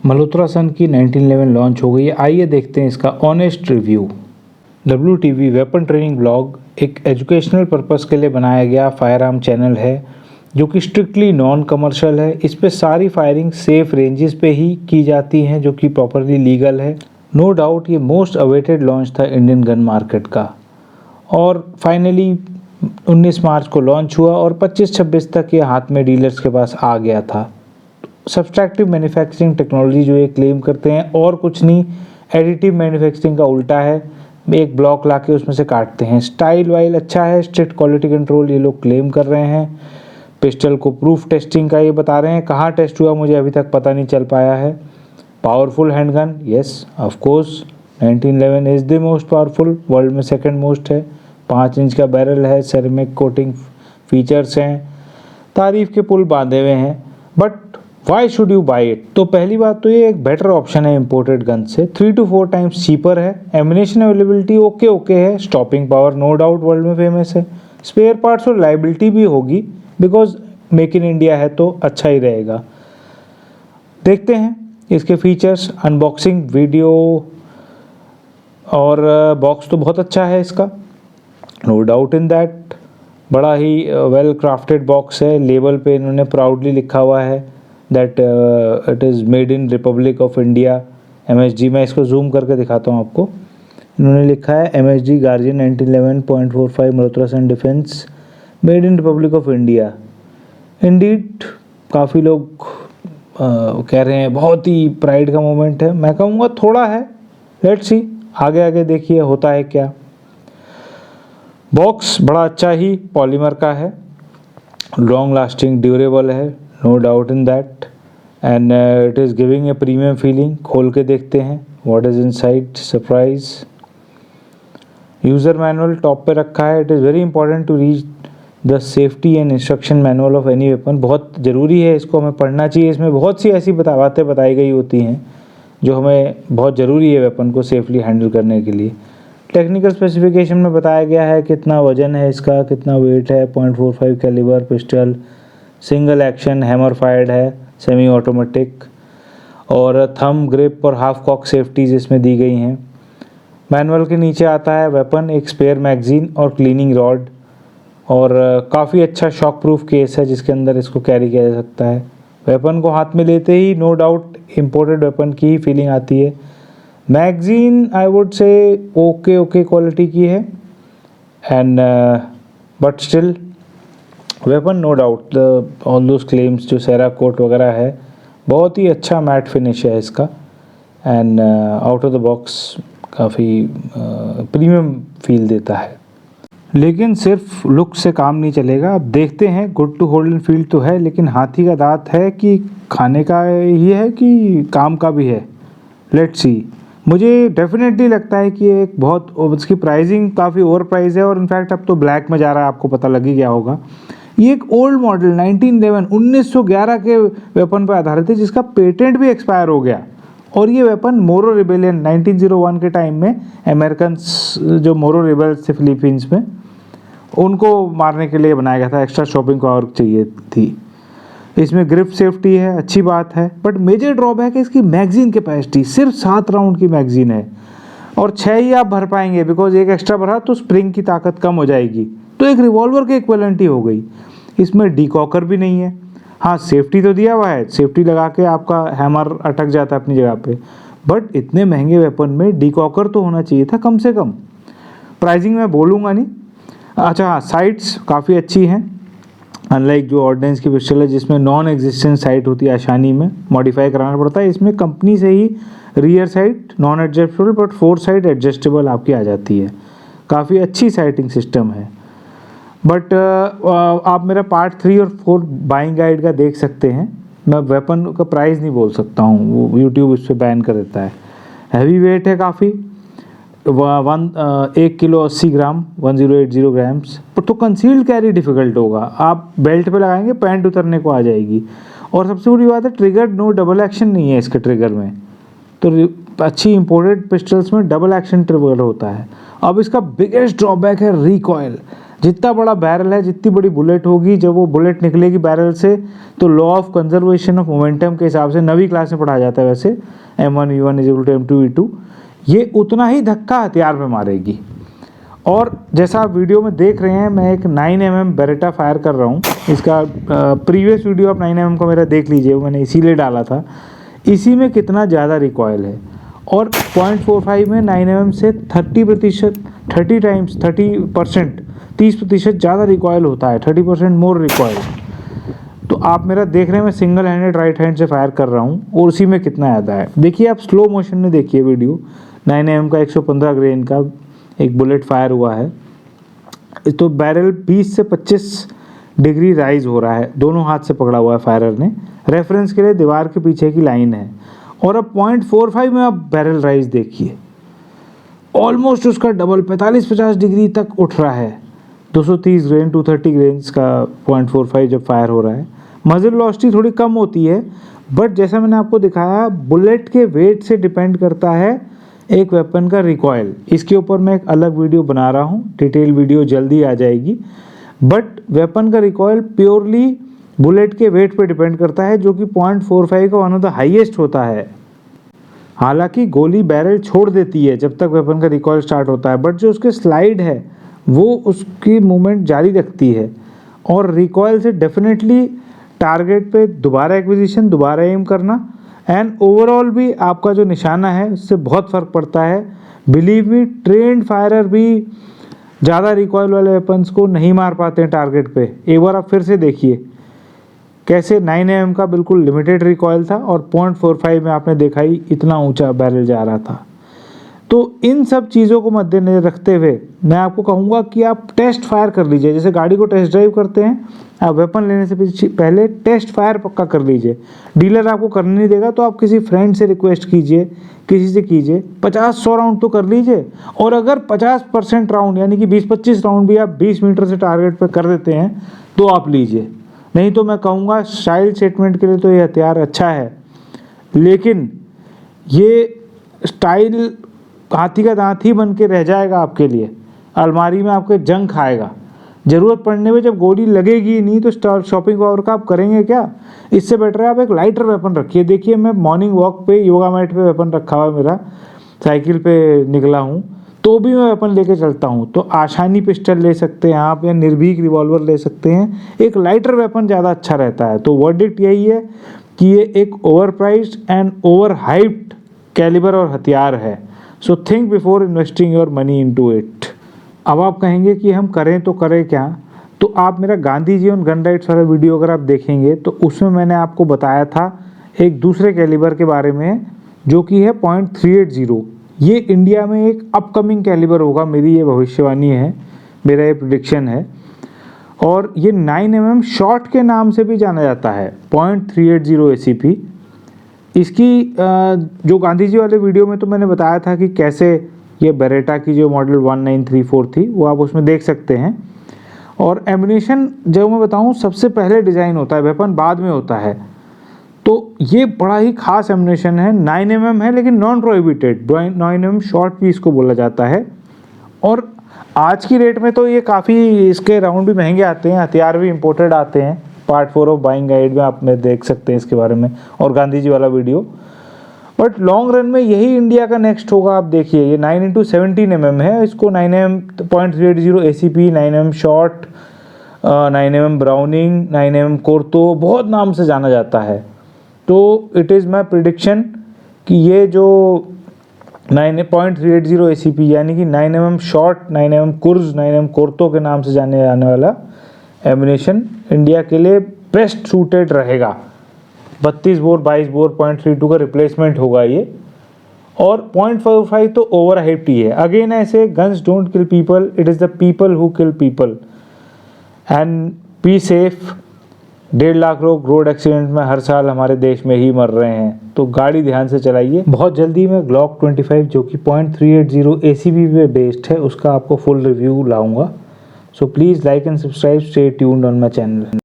मल्होत्रा सन की 1911 लॉन्च हो गई है। आइए देखते हैं इसका honest review. WTV weapon training blog एक एजुकेशनल पर्पस के लिए बनाया गया फायर आर्म चैनल है जो कि स्ट्रिक्टली नॉन कमर्शियल है। इस पे सारी फायरिंग सेफ रेंजेस पे ही की जाती हैं जो कि प्रॉपरली लीगल है। नो डाउट ये मोस्ट अवेटेड लॉन्च था इंडियन गन मार्केट का और फाइनली 19 मार्च को लॉन्च हुआ और 25-26 तक ये हाथ में डीलर्स के पास आ गया था। सब्सट्रैक्टिव मैन्युफैक्चरिंग टेक्नोलॉजी जो ये क्लेम करते हैं और कुछ नहीं, एडिटिव मैन्युफैक्चरिंग का उल्टा है। एक ब्लॉक लाके उसमें से काटते हैं। स्टाइल वाइल अच्छा है, स्ट्रिक्ट क्वालिटी कंट्रोल ये लोग क्लेम कर रहे हैं। पिस्टल को प्रूफ टेस्टिंग का ये बता रहे हैं, कहाँ टेस्ट हुआ मुझे अभी तक पता नहीं चल पाया है। Powerful handgun, yes of course 1911 is the most powerful, world में सेकंड मोस्ट है। 5 इंच का बैरल है, सेरेमिक कोटिंग फीचर्स हैं, तारीफ के पुल बांधे हुए हैं। But why should you buy it? तो पहली बात तो ये एक बेटर ऑप्शन है इम्पोर्टेड गन से, 3 to 4 टाइम्स चीपर है। एमिनेशन अवेलेबिलिटी ओके है। Stopping power no doubt world में फेमस है। स्पेयर पार्ट्स और लाइबिलिटी भी होगी बिकॉज मेक इन इंडिया है तो अच्छा ही रहेगा। देखते हैं इसके फीचर्स, अनबॉक्सिंग वीडियो। और बॉक्स तो बहुत अच्छा है इसका, नो डाउट इन दैट। बड़ा ही वेल क्राफ्टेड बॉक्स है। लेबल पे इन्होंने प्राउडली लिखा हुआ है that it is made in Republic of India MSG। मैं इसको जूम करके दिखाता हूँ आपको। इन्होंने लिखा है MSG guardian 1911.45 Malhotra son defence made in Republic of India. Indeed काफ़ी लोग कह रहे हैं बहुत ही प्राइड का मोमेंट है। मैं कहूँगा थोड़ा है, लेट्स सी आगे आगे देखिए होता है क्या। बॉक्स बड़ा अच्छा ही पॉलीमर का है, लॉन्ग लास्टिंग ड्यूरेबल है, no doubt in that. And it is giving a premium feeling. खोल के देखते हैं what is inside, surprise. User manual top पे रखा है। It is very important to read the safety and instruction manual of any weapon. बहुत ज़रूरी है, इसको हमें पढ़ना चाहिए। इसमें बहुत सी ऐसी बातें बताई गई होती हैं जो हमें बहुत ज़रूरी है वेपन को सेफली हैंडल करने के लिए। टेक्निकल स्पेसिफिकेशन में बताया गया है कितना वजन है इसका, कितना वेट है। 0.45 caliber pistol, single action hammer fired है, सेमी ऑटोमेटिक, और थंब ग्रिप और हाफ कॉक सेफ्टीज इसमें दी गई हैं। मैनुअल के नीचे आता है वेपन, एक स्पेयर मैगजीन और क्लीनिंग रॉड, और काफ़ी अच्छा शॉक प्रूफ केस है जिसके अंदर इसको कैरी किया जा सकता है। वेपन को हाथ में लेते ही नो डाउट इम्पोर्टेड वेपन की ही फीलिंग आती है। Magazine I would say okay quality की है and but still weapon no doubt all those claims जो सेराकोट वगैरह है, बहुत ही अच्छा मैट फिनिश है इसका। And out of the box काफ़ी प्रीमियम फील देता है। लेकिन सिर्फ लुक से काम नहीं चलेगा। अब देखते हैं, good to hold and feel तो है, लेकिन हाथी का दांत है कि खाने का ही है कि काम का भी है, लेट्स सी। मुझे डेफिनेटली लगता है कि एक बहुत, उसकी प्राइसिंग काफ़ी ओवर प्राइस है और इनफैक्ट अब तो ब्लैक में जा रहा है, आपको पता लग ही गया होगा। ये एक ओल्ड मॉडल 1911 के वेपन पर आधारित है जिसका पेटेंट भी एक्सपायर हो गया। और ये वेपन मोरो रिबेलियन 1901 के टाइम में अमेरिकन जो मोरो रिबेल्स थे फिलीपींस में, उनको मारने के लिए बनाया गया था। एक्स्ट्रा शॉपिंग पावर चाहिए थी। इसमें ग्रिप सेफ्टी है, अच्छी बात है, बट मेजर ड्रॉबैक है इसकी मैगजीन कैपेसिटी। सिर्फ 7 राउंड की मैगजीन है और 6 ही आप भर पाएंगे बिकॉज एक एक्स्ट्रा भरा तो स्प्रिंग की ताकत कम हो जाएगी, तो एक रिवॉल्वर के इक्विवेलेंट ही हो गई। इसमें डीकॉकर भी नहीं है। हाँ, सेफ्टी तो दिया हुआ है, सेफ्टी लगा के आपका हैमर अटक जाता है अपनी जगह पे, बट इतने महंगे वेपन में डीकॉकर तो होना चाहिए था कम से कम। प्राइसिंग मैं बोलूँगा नहीं। अच्छा हाँ, साइट्स काफ़ी अच्छी हैं, अनलाइक जो ऑर्डिनेंस की पिस्टल है जिसमें नॉन एग्जिस्टेंट साइट होती है, आसानी में मॉडिफाई कराना पड़ता है। इसमें कंपनी से ही rear sight non adjustable but 4 side adjustable आपकी आ जाती है। काफ़ी अच्छी साइटिंग सिस्टम है। बट आप मेरा पार्ट 3 और 4 बाइंग गाइड का देख सकते हैं। मैं वेपन का प्राइस नहीं बोल सकता हूँ, वो यूट्यूब इस पर बैन कर देता है। हैवी वेट है काफ़ी, 1 किलो 80 ग्राम, 1080 ग्राम्स। तो कंसील्ड कैरी डिफ़िकल्ट होगा। आप बेल्ट पे लगाएंगे, पैंट उतरने को आ जाएगी। और सबसे बड़ी बात है, ट्रिगर नो डबल एक्शन नहीं है इसके ट्रिगर में। तो अच्छी इंपोर्टेड पिस्टल्स में डबल एक्शन ट्रिगर होता है। अब इसका बिगेस्ट ड्रॉबैक है रिकॉयल। जितना बड़ा बैरल है, जितनी बड़ी बुलेट होगी, जब वो बुलेट निकलेगी बैरल से, तो law of conservation of momentum के हिसाब से 9वीं क्लास में पढ़ा जाता है वैसे, m1v1 = m2v2, ये उतना ही धक्का हथियार पे मारेगी। और जैसा आप वीडियो में देख रहे हैं, मैं एक 9mm बेरेटा फायर कर रहा हूँ। इसका प्रीवियस वीडियो आप 9mm को मेरा देख लीजिए, मैंने इसीलिए डाला था। इसी में कितना ज़्यादा रिकॉयल है, और 0.45 में 9mm से 30% ज़्यादा रिकॉयल होता है, 30% मोर रिकॉयल। तो आप मेरा देख रहे हैं, मैं सिंगल हैंडेड राइट हैंड से फायर कर रहा हूँ, और उसी में कितना ज़्यादा है। देखिए आप स्लो मोशन में देखिए वीडियो, 9mm का 115 ग्रेन का एक बुलेट फायर हुआ है, तो बैरल 20 से 25 डिग्री राइज हो रहा है, दोनों हाथ से पकड़ा हुआ है फायरर ने। रेफरेंस के लिए दीवार के पीछे की लाइन है। और अब 0.45 में आप बैरल राइज देखिए, ऑलमोस्ट उसका डबल 45-50 डिग्री तक उठ रहा है। 230 ग्रेन 230 ग्रेन्स का 0.45 जब फायर हो रहा है। मजल वेलोसिटी थोड़ी कम होती है, बट जैसा मैंने आपको दिखाया, बुलेट के वेट से डिपेंड करता है एक वेपन का रिकॉयल। इसके ऊपर मैं एक अलग वीडियो बना रहा हूँ, डिटेल वीडियो जल्दी आ जाएगी। बट वेपन का रिकॉयल प्योरली बुलेट के वेट पे डिपेंड करता है, जो कि 0.45 का वन ऑफ द हाईएस्ट होता है। हालांकि गोली बैरल छोड़ देती है जब तक वेपन का रिकॉयल स्टार्ट होता है, बट जो उसके स्लाइड है वो उसकी मूवमेंट जारी रखती है। और रिकॉयल से डेफिनेटली टारगेट पे दोबारा एक्विजिशन, दोबारा एम करना, एंड ओवरऑल भी आपका जो निशाना है उससे बहुत फ़र्क पड़ता है। बिलीव मी, ट्रेंड फायरर भी ज़्यादा रिकॉयल वाले वेपन्स को नहीं मार पाते हैं टारगेट पे। एक बार आप फिर से देखिए कैसे 9mm का बिल्कुल लिमिटेड रिकॉयल था, और 0.45 में आपने देखा ही इतना ऊंचा बैरल जा रहा था। तो इन सब चीज़ों को मद्देनजर रखते हुए मैं आपको कहूँगा कि आप टेस्ट फायर कर लीजिए। जैसे गाड़ी को टेस्ट ड्राइव करते हैं, आप वेपन लेने से पहले टेस्ट फायर पक्का कर लीजिए। डीलर आपको करने नहीं देगा तो आप किसी फ्रेंड से रिक्वेस्ट कीजिए, किसी से कीजिए, 50-100 राउंड तो कर लीजिए। और अगर 50% राउंड यानी कि 20-25 राउंड भी आप 20 मीटर से टारगेट पर कर देते हैं तो आप लीजिए। नहीं तो मैं कहूँगा स्टाइल स्टेटमेंट के लिए तो ये हथियार अच्छा है, लेकिन ये स्टाइल हाथी का दांत ही बन के रह जाएगा आपके लिए, अलमारी में आपके जंग खाएगा। ज़रूरत पड़ने पे जब गोली लगेगी नहीं तो शॉपिंग पावर का आप करेंगे क्या? इससे बेटर है आप एक लाइटर वेपन रखिए। देखिए मैं मॉर्निंग वॉक पे योगा मैट पे वेपन रखा हुआ है मेरा, साइकिल पे निकला हूँ तो भी मैं वेपन लेके चलता हूँ। तो आसानी पिस्टल ले सकते हैं आप, या निर्भीक रिवॉल्वर ले सकते हैं। एक लाइटर वेपन ज़्यादा अच्छा रहता है। तो वर्डिक्ट यही है कि ये एक overpriced and overhyped caliber और हथियार है। So think before investing your money into it. अब आप कहेंगे कि हम करें तो करें क्या? तो आप मेरा Gandhi ji on gun rights वाला वीडियो अगर आप देखेंगे तो उसमें मैंने आपको बताया था एक दूसरे कैलिबर के बारे में, जो कि है 0.380। ये इंडिया में एक अपकमिंग कैलिबर होगा, मेरी ये भविष्यवाणी है, मेरा ये प्रेडिक्शन है। और ये 9mm शॉट के नाम से भी जाना जाता है, 0.380 ACP। इसकी जो गांधी जी वाले वीडियो में तो मैंने बताया था कि कैसे ये बेरेटा की जो मॉडल 1934 थी वो आप उसमें देख सकते हैं। और एम्यूनेशन जो मैं बताऊं सबसे पहले डिज़ाइन होता है, वेपन बाद में होता है। तो ये बड़ा ही खास एम्यूनेशन है, 9mm है लेकिन नॉन प्रोहिबिटेड, 9mm शॉर्ट भी इसको बोला जाता है। और आज की रेट में तो ये काफ़ी, इसके राउंड भी महंगे आते हैं, हथियार भी इंपोर्टेड आते हैं। पार्ट 4 ऑफ बाइंग गाइड में आप में देख सकते हैं इसके बारे में, और गांधी जी वाला वीडियो। बट लॉन्ग रन में यही इंडिया का नेक्स्ट होगा। आप देखिए ये 9x17mm है, इसको 9mm 0.380 ACP, 9mm short, 9mm browning, 9mm कोर्तो, बहुत नाम से जाना जाता है। तो इट इज़ माई प्रिडिक्शन कि ये जो 0.380 ACP यानी कि 9mm शॉर्ट, 9mm कुर्ज, 9mm कोर्तो के नाम से जाने जाने वाला एम्यूनेशन इंडिया के लिए बेस्ट सूटेड रहेगा। 32 बोर 22 बोर 0.32 का रिप्लेसमेंट होगा ये। और 0.45 तो ओवर हाइप्ड ही है। अगेन ऐसे guns don't kill people, it is the people who kill people. And be safe. 1.5 lakh लोग रोड एक्सीडेंट में हर साल हमारे देश में ही मर रहे हैं, तो गाड़ी ध्यान से चलाइए। बहुत जल्दी मैं ग्लॉक 25 जो कि 0.380 ACP पे बेस्ड है उसका आपको फुल रिव्यू लाऊंगा। So please like and subscribe, stay tuned on my channel.